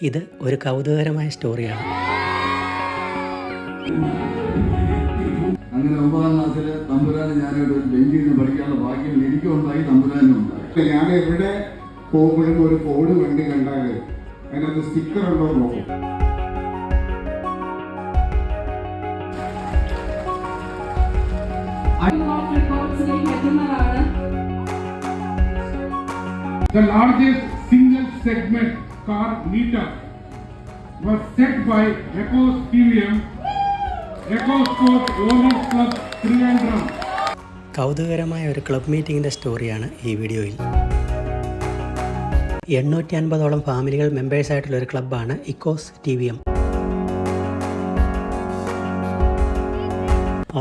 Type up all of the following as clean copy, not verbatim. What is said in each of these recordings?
ഇത് ഒരു കൗതുകകരമായ സ്റ്റോറിയാണ്. അങ്ങനെ 9ാം ക്ലാസ്സിൽ തമ്പുരാന് ഞാനൊരു ബെഞ്ചിൽ നിന്ന് പഠിക്കാനുള്ള ഭാഗ്യം എനിക്കും ഉണ്ടായി, തമ്പുരാനും ഉണ്ടായി. ഞാൻ എവിടെ പോകുമ്പോഴും ഒരു ഫോർഡ് വണ്ടി കണ്ടാൽ അതിനകത്ത് സ്റ്റിക്കർ ഉണ്ടോ നോക്കും. The largest single segment car meter was set by Ecos TVM, EcoSport Owners Club Trivandrum. കൗതുകകരമായ ഒരു ക്ലബ് മീറ്റിങ്ങിൻ്റെ സ്റ്റോറിയാണ് ഈ വീഡിയോയിൽ. 850ഓളം ഫാമിലികൾ മെമ്പേഴ്സായിട്ടുള്ള ഒരു ക്ലബ്ബാണ് ഇക്കോസ് TVM.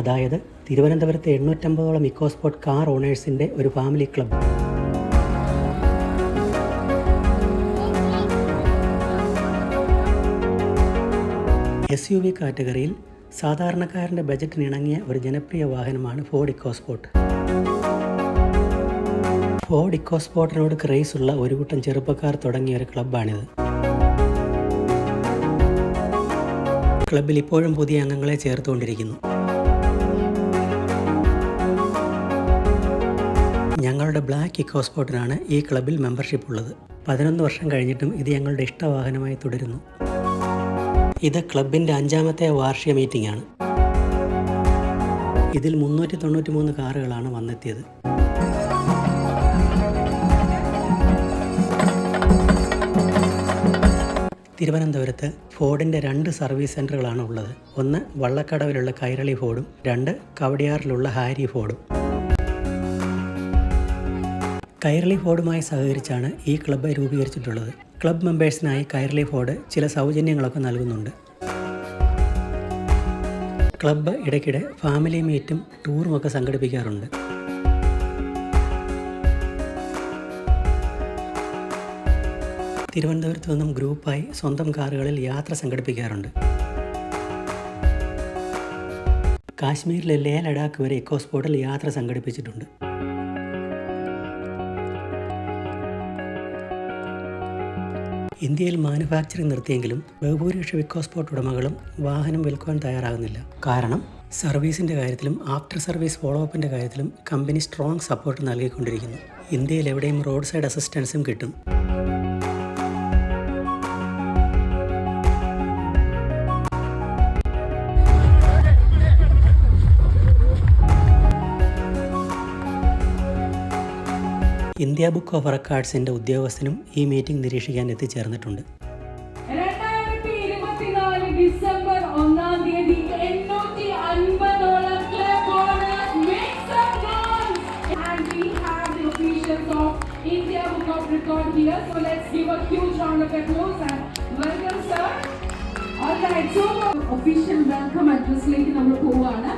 അതായത് തിരുവനന്തപുരത്തെ 850ഓളം ഇക്കോസ്പോർട്ട് കാർ ഓണേഴ്സിൻ്റെ ഒരു ഫാമിലി ക്ലബ്ബ്. SUV കാറ്റഗറിയിൽ സാധാരണക്കാരൻ്റെ ബജറ്റിന് ഇണങ്ങിയ ഒരു ജനപ്രിയ വാഹനമാണ് ഫോർഡ് ഇക്കോസ്പോർട്ട്. ഫോർഡ് ഇക്കോസ്പോർട്ടിനോട് ക്രേസ് ഉള്ള ഒരു കൂട്ടം ചെറുപ്പക്കാർ തുടങ്ങിയ ഒരു ക്ലബ്ബാണിത്. ക്ലബ്ബിൽ ഇപ്പോഴും പുതിയ അംഗങ്ങളെ ചേർത്തുകൊണ്ടിരിക്കുന്നു. ഞങ്ങളുടെ ബ്ലാക്ക് ഇക്കോസ്പോർട്ടിനാണ് ഈ ക്ലബ്ബിൽ മെമ്പർഷിപ്പ് ഉള്ളത്. 11 വർഷം കഴിഞ്ഞിട്ടും ഇത് ഞങ്ങളുടെ ഇഷ്ടവാഹനമായി തുടരുന്നു. ഇത് ക്ലബിൻ്റെ 5ാമത്തെ വാർഷിക മീറ്റിംഗ് ആണ്. ഇതിൽ 393 കാറുകളാണ് വന്നെത്തിയത്. തിരുവനന്തപുരത്ത് ഫോർഡിൻ്റെ 2 സർവീസ് സെൻ്ററുകളാണ് ഉള്ളത്. ഒന്ന് വള്ളക്കടവിലുള്ള കൈരളി ഫോർഡും 2 കവടിയാറിലുള്ള ഹാരി ഫോർഡും. കൈരളി ഫോർഡുമായി സഹകരിച്ചാണ് ഈ ക്ലബ്ബ് രൂപീകരിച്ചിട്ടുള്ളത്. ക്ലബ് മെമ്പേഴ്സിനായി കൈരളി ഫോർഡ് ചില സൗജന്യങ്ങളൊക്കെ നൽകുന്നുണ്ട്. ക്ലബ്ബ് ഇടയ്ക്കിടെ ഫാമിലി മീറ്റും ടൂറും ഒക്കെ സംഘടിപ്പിക്കാറുണ്ട്. തിരുവനന്തപുരത്ത് നിന്നും ഗ്രൂപ്പായി സ്വന്തം കാറുകളിൽ യാത്ര സംഘടിപ്പിക്കാറുണ്ട്. കാശ്മീരിലെ ലേ ലഡാക്ക് വരെ ഇക്കോസ്പോർട്ടിൽ യാത്ര സംഘടിപ്പിച്ചിട്ടുണ്ട്. ഇന്ത്യയിൽ മാനുഫാക്ചറിംഗ് നിർത്തിയെങ്കിലും ബഹുഭൂരിപക്ഷ ഇക്കോസ്പോർട്ട് ഉടമകളും വാഹനം വിൽക്കുവാൻ തയ്യാറാകുന്നില്ല. കാരണം സർവീസിൻ്റെ കാര്യത്തിലും ആഫ്റ്റർ സർവീസ് ഫോളോ അപ്പിൻ്റെ കാര്യത്തിലും കമ്പനി സ്ട്രോങ് സപ്പോർട്ട് നൽകിക്കൊണ്ടിരിക്കുന്നു. ഇന്ത്യയിൽ എവിടെയും റോഡ് സൈഡ് അസിസ്റ്റൻസും കിട്ടും. ഇന്ത്യ ബുക്ക് ഓഫ് റെക്കോർഡ്സിൻ്റെ ഉദ്യോഗസ്ഥനും ഈ മീറ്റിംഗ് നിരീക്ഷിക്കാൻ എത്തിച്ചേർന്നിട്ടുണ്ട്. 2024 ഡിസംബർ 1-ാം തീയതി 850ഓളം club owners make some noise and we have the officials of India book of record here. So let's give a huge round of applause and welcome sir. Alright, so official welcome അഡ്രസ്സിലേക്ക് നമ്മൾ പോവുകയാണ്.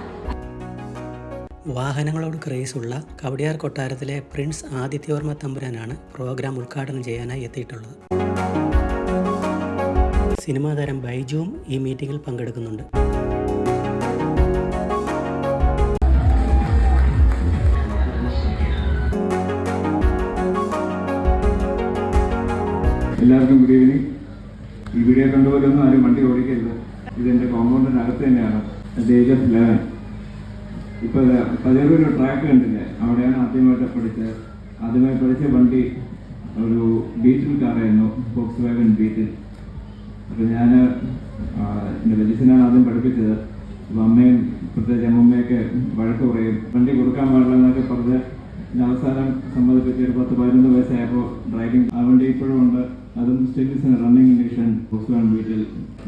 വാഹനങ്ങളോട് ക്രേസുള്ള കവടിയാർ കൊട്ടാരത്തിലെ Prince Adityavarma തമ്പുരാനാണ് programme ഉദ്ഘാടനം ചെയ്യാനായി എത്തിയിട്ടുള്ളത്. Cinema താരം ബൈജുവും ഈ മീറ്റിംഗിൽ പങ്കെടുക്കുന്നുണ്ട്. എല്ലാവർക്കും ഗുഡ് ഈവനിങ്. ഈ വീഡിയോ കണ്ടുപോലൊന്നും ആരും വണ്ടി ഓടിക്കരുത്. ഇതെൻ്റെ കോമ്പൗണ്ടിനകത്ത് തന്നെയാണ്. Age of 11. ഇപ്പോൾ പതിയൊരു ട്രാക്ക് കണ്ടില്ലേ, അവിടെയാണ് ആദ്യമായിട്ട് പഠിച്ചത്. ആദ്യമായി പഠിച്ച വണ്ടി ഒരു ബീറ്റിൽ കാറായിരുന്നു, ഫോക്സ് വാഗൺ ബീറ്റിൽ. അപ്പോൾ ഞാൻ എൻ്റെ വലിയച്ഛനാണ് ആദ്യം പഠിപ്പിച്ചത്. അപ്പോൾ അമ്മയും പ്രത്യേകിച്ച് അമ്മമ്മയൊക്കെ വഴക്ക് പറയും, വണ്ടി കൊടുക്കാൻ പാടില്ല എന്നൊക്കെ പറഞ്ഞ് അവസാനം സമ്മതിപ്പിച്ച് ഒരു 10-11 വയസ്സായപ്പോൾ ഡ്രൈവിംഗ് ആ വണ്ടി ഇപ്പോഴും ഉണ്ട്. അതും still running condition, Volkswagen Beetle.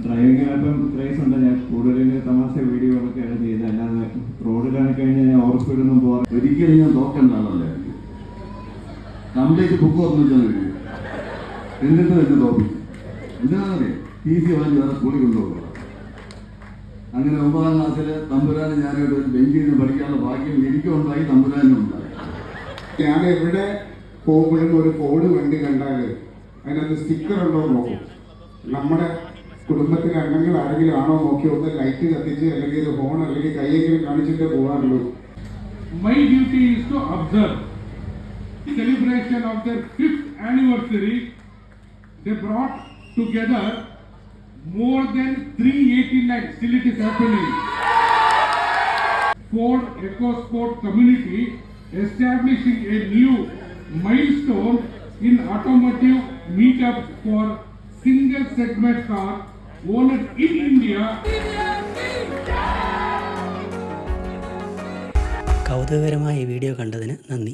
ഡ്രൈവിങ്ങിനപ്പം ക്രേസ് ഉണ്ട്. ഞാൻ കൂടുതലും തമാശ വീഡിയോകളൊക്കെയാണ് ചെയ്തത്. അല്ലാതെ റോഡിലാണ് കഴിഞ്ഞാൽ ഞാൻ ഓവർ സ്പീഡൊന്നും പോകാറ്. ഒരിക്കലും ഞാൻ തോക്കേണ്ടതാണല്ലേ. കംപ്ലീറ്റ് ബുക്ക് ഓർമ്മിച്ചാൽ കഴിയും. എന്നിട്ട് തന്നെ തോപ്പിക്കും. എന്താണെന്നറിയാം, TC വാങ്ങി വേറെ സ്കൂളിൽ കൊണ്ടുപോകുക. അങ്ങനെ 9ാം ക്ലാസ്സിൽ തമ്പുരാന് ഞാനൊരു ബെഞ്ചിൽ നിന്ന് പഠിക്കാനുള്ള ഭാഗ്യം എനിക്കും ഉണ്ടായി, തമ്പുരാനും ഉണ്ടായി. ഞാൻ എവിടെ പോകുമ്പോഴും ഒരു ഫോർഡ് വണ്ടി കണ്ടാൽ അതിനകത്ത് സ്റ്റിക്കർ ഉണ്ടോ നോക്കും. നമ്മുടെ കുടുംബത്തിലെ അംഗങ്ങൾ ആരെങ്കിലും ആണോ നോക്കി ഒന്ന് ലൈറ്റ് കത്തിച്ച് അല്ലെങ്കിൽ ഒരു ഹോൺ അല്ലെങ്കിൽ കൈയെങ്കിലും കാണിച്ചിട്ടേ പോകാറുള്ളൂ. My duty is to observe celebration of their 5th anniversary. They brought together more than 389. Still it is happening. Ford EcoSport community establishing a new milestone in automotive meetup for single segment car owned in India. കൗതുകകരമായ ഈ video കണ്ടതിന് നന്ദി.